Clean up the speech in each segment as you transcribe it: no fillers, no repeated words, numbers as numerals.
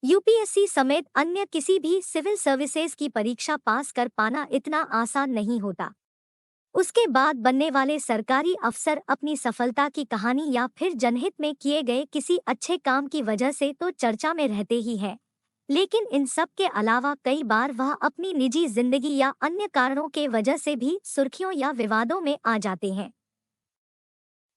UPSC समेत अन्य किसी भी सिविल सर्विसेज की परीक्षा पास कर पाना इतना आसान नहीं होता। उसके बाद बनने वाले सरकारी अफसर अपनी सफलता की कहानी या फिर जनहित में किए गए किसी अच्छे काम की वजह से तो चर्चा में रहते ही हैं, लेकिन इन सब के अलावा कई बार वह अपनी निजी जिंदगी या अन्य कारणों के वजह से भी सुर्खियों या विवादों में आ जाते हैं।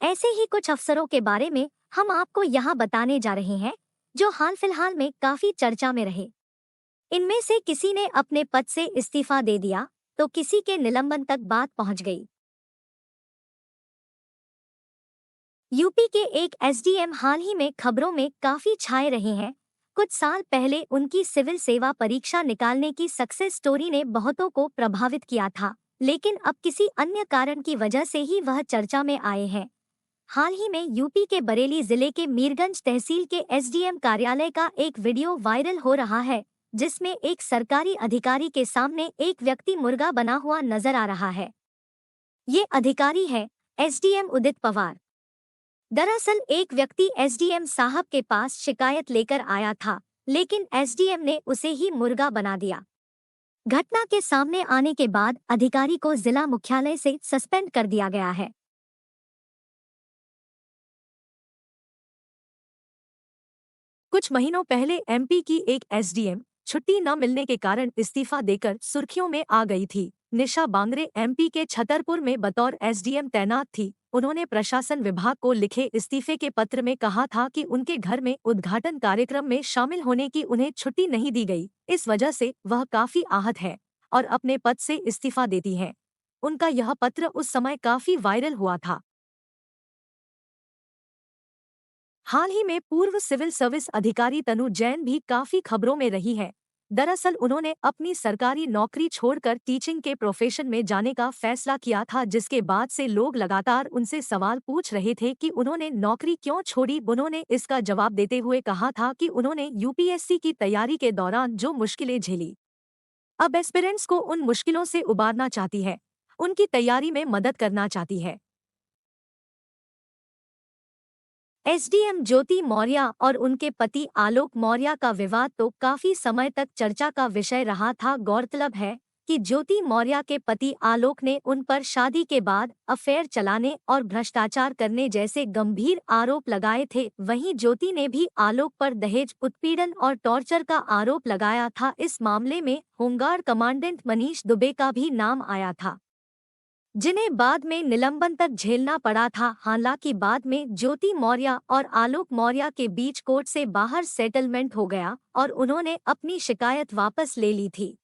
ऐसे ही कुछ अफसरों के बारे में हम आपको यहाँ बताने जा रहे हैं, जो हाल फिलहाल में काफी चर्चा में रहे। इनमें से किसी ने अपने पद से इस्तीफा दे दिया, तो किसी के निलंबन तक बात पहुंच गई। यूपी के एक एसडीएम हाल ही में खबरों में काफी छाए रहे हैं। कुछ साल पहले उनकी सिविल सेवा परीक्षा निकालने की सक्सेस स्टोरी ने बहुतों को प्रभावित किया था, लेकिन अब किसी अन्य कारण की वजह से ही वह चर्चा में आए हैं। हाल ही में यूपी के बरेली जिले के मीरगंज तहसील के एसडीएम कार्यालय का एक वीडियो वायरल हो रहा है, जिसमें एक सरकारी अधिकारी के सामने एक व्यक्ति मुर्गा बना हुआ नजर आ रहा है। ये अधिकारी है एसडीएम उदित पवार। दरअसल एक व्यक्ति एसडीएम साहब के पास शिकायत लेकर आया था, लेकिन एसडीएम ने उसे ही मुर्गा बना दिया। घटना के सामने आने के बाद अधिकारी को जिला मुख्यालय से सस्पेंड कर दिया गया है। कुछ महीनों पहले एमपी की एक एसडीएम छुट्टी न मिलने के कारण इस्तीफा देकर सुर्खियों में आ गई थी। निशा बांगरे एमपी के छतरपुर में बतौर एसडीएम तैनात थी। उन्होंने प्रशासन विभाग को लिखे इस्तीफे के पत्र में कहा था कि उनके घर में उद्घाटन कार्यक्रम में शामिल होने की उन्हें छुट्टी नहीं दी गई। इस वजह से वह काफी आहत है और अपने पद से इस्तीफा देती हैं। उनका यह पत्र उस समय काफी वायरल हुआ था। हाल ही में पूर्व सिविल सर्विस अधिकारी तनु जैन भी काफी खबरों में रही है। दरअसल उन्होंने अपनी सरकारी नौकरी छोड़कर टीचिंग के प्रोफेशन में जाने का फैसला किया था, जिसके बाद से लोग लगातार उनसे सवाल पूछ रहे थे कि उन्होंने नौकरी क्यों छोड़ी। उन्होंने इसका जवाब देते हुए कहा था कि उन्होंने यूपीएससी की तैयारी के दौरान जो मुश्किलें झेली, अब एस्पिरेंट्स को उन मुश्किलों से उबारना चाहती है, उनकी तैयारी में मदद करना चाहती है। एसडीएम ज्योति मौर्य और उनके पति आलोक मौर्य का विवाद तो काफी समय तक चर्चा का विषय रहा था। गौरतलब है कि ज्योति मौर्य के पति आलोक ने उन पर शादी के बाद अफेयर चलाने और भ्रष्टाचार करने जैसे गंभीर आरोप लगाए थे। वहीं ज्योति ने भी आलोक पर दहेज उत्पीड़न और टॉर्चर का आरोप लगाया था। इस मामले में होमगार्ड कमांडेंट मनीष दुबे का भी नाम आया था, जिन्हें बाद में निलंबन तक झेलना पड़ा था। हालांकि बाद में ज्योति मौर्य और आलोक मौर्य के बीच कोर्ट से बाहर सेटलमेंट हो गया और उन्होंने अपनी शिकायत वापस ले ली थी।